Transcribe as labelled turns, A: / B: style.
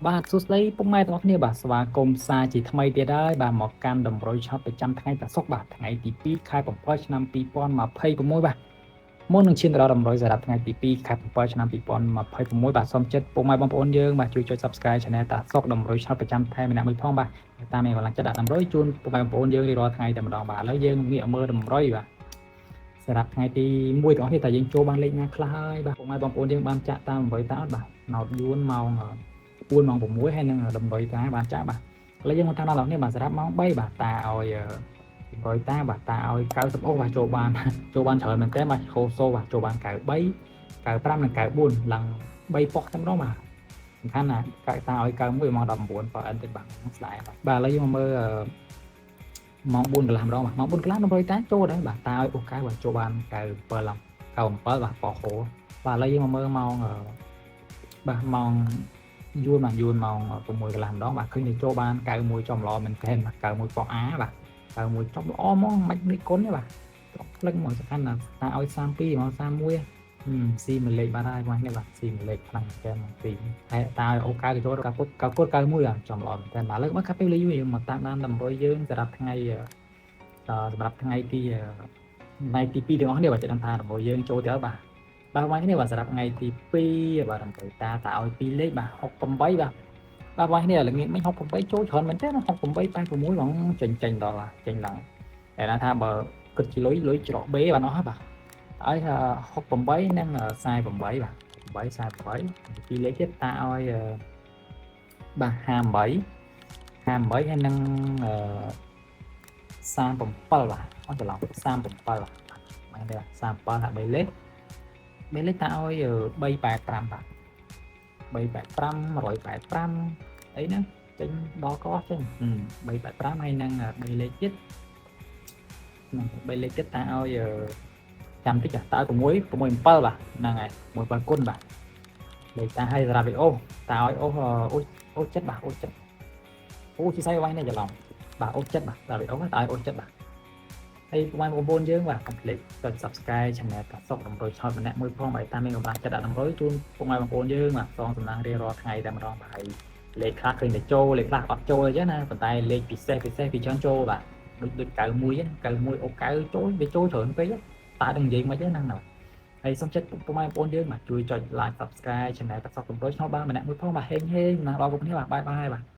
A: បាទសួស្តីពុកម៉ែទាំងអស់គ្នាបាទស្វាគមន៍សាជាថ្មីទៀតហើយបាទមកកាន់តម្រុយឆោតប្រចាំថ្ងៃតាសុកបាទថ្ងៃទី2ខែ7ឆ្នាំ2026បាទមុននឹងឈានទៅដល់តម្រុយសម្រាប់ថ្ងៃទី2ខែ7ឆ្នាំ2026បាទសូមចិត្តពុកម៉ែបងប្អូនយើងបាទជួយចុច Subscribe Channel តាសុកតម្រុយឆោតប្រចាំថ្ងៃម្នាក់មួយផងបាទតាមមានកម្លាំងចិត្តដាក់តម្រុយជូនពុកម៉ែបងប្អូនយើងរៀងរាល់ថ្ងៃតែម្ដងបាទឥឡូវយើងងាកមើលតម្រុយបាទសម្រាប់ថ្ងៃទី1ទាំងអស់គ្នាតើយើងចូលបានលេខណាខ្លះហើយបាទពុកម៉ែបងប្អូនយើងបានចាក់តាមតម្រុយតាអត់បាទណោតយួនម៉ោង4ម៉ោង6ហើយនឹងតម្រុយតាបានចាក់បាទឥឡូវយើងមកតាមដល់អ្នកបាទសម្រាប់ម៉ោង3បាទតាឲ្យតម្រុយតាបាទតាឲ្យ90អូបាទចូលបានច្រើនមែនតើបាទហូសូបាទចូលបាន93 95និង94ឡើង3ប៉ុសតែម្ដងបាទសំខាន់ណាតាឲ្យ91ម៉ោង19បើអិនទៅបាទស្ដាយបាទឥឡូវយើងមកមើលម៉ោង4កន្លះម្ដងបាទម៉ោង4កន្លះតម្រុយតាចូលដែរបាទតាឲ្យអូកៅបាទចូលបាន97ឡើង97បាទប៉ហូបាទឥឡូវយើងមកមើលម៉ោងបាទម៉ោងយួនម៉ោង6កន្លះម្ដងបាទឃើញតែចូលបាន91ចំល្អមែនទែនបាទ91ប៉អាបាទ91ចំល្អហ្មងមិននេះគុណទេបាទផ្លឹងមកសំខាន់ណាតាឲ្យ32មក31ស៊ីមួយលេខបានហើយបងនេះបាទស៊ីមួយលេខខ្លាំងតែមកពីហើយតាឲ្យអូកៅទៅចូលកាពុត91ចំល្អមែនទែនបាទលើកមកកាពេលលេខយើងមកតាមដានតម្រុយយើងសម្រាប់ថ្ងៃទី2ទាំងអស់គ្នាបាទចាំថាតម្រុយយើងចូលទៅបាទបាទបងនេះបាទសម្រាប់ថ្ងៃទី2បាទតម្រុយតាឲ្យ2លេខបាទ68បាទបងនេះល្ងាចមិញ68ចូលច្រើនមែនទេណា68 86ហ្មងចេញដល់ចេញឡើងតែថាបើគិតជាលុយច្រកបេបាទអស់ហើយបាទឲ្យថា68និង48បាទ48 48ពីរលេខទៀតតាឲ្យបាទ58ហើយនឹង37បាទអត់ច្រឡំ37បាទបានទេ37ហាក់3លេខតាឲ្យ385បាទ385 185អីហ្នឹងចេញដល់កចេញ385ហើយនឹង3លេខទៀត3លេខទៀតតាឲ្យចាំតិចតាឲ្យ6 67បាទហ្នឹងហើយ17គុណបាទលេខតាឲ្យសម្រាប់វីអូតាឲ្យអូចិត្តបាទអូចិត្តអូជាស្អីវាយនេះច្រឡំបាទអូចិត្តបាទតាវីអូតាឲ្យអូចិត្តបាទហើយបងប្អូនយើងបាទកុំភ្លេចចុច Subscribe Channel តាសុកតម្រុយឆោតម្នាក់មួយផងបើតាមមានកម្លាំងចិត្តដាក់តម្រុយជូនបងប្អូនយើងបាទសងសំណាងរៀងរាល់ថ្ងៃតែម្ដងបាទហើយលេខខ្លះឃើញតែចូលលេខខ្លះអត់ចូលអញ្ចឹងណាប៉ុន្តែលេខពិសេសពីច្រើនចូលបាទដូច91អូកៅចូលវាចូលច្រើនពេកតើនឹងនិយាយមិនហ្នឹងណាហើយសូមចិត្តបងប្អូនយើងបាទជួយចុច Like Subscribe Channel តាសុកតម្រុយឆោតបានម្នាក់មួយផងបាទហេងណាដល់គ្រប់គ្នាបាទបាយបាទ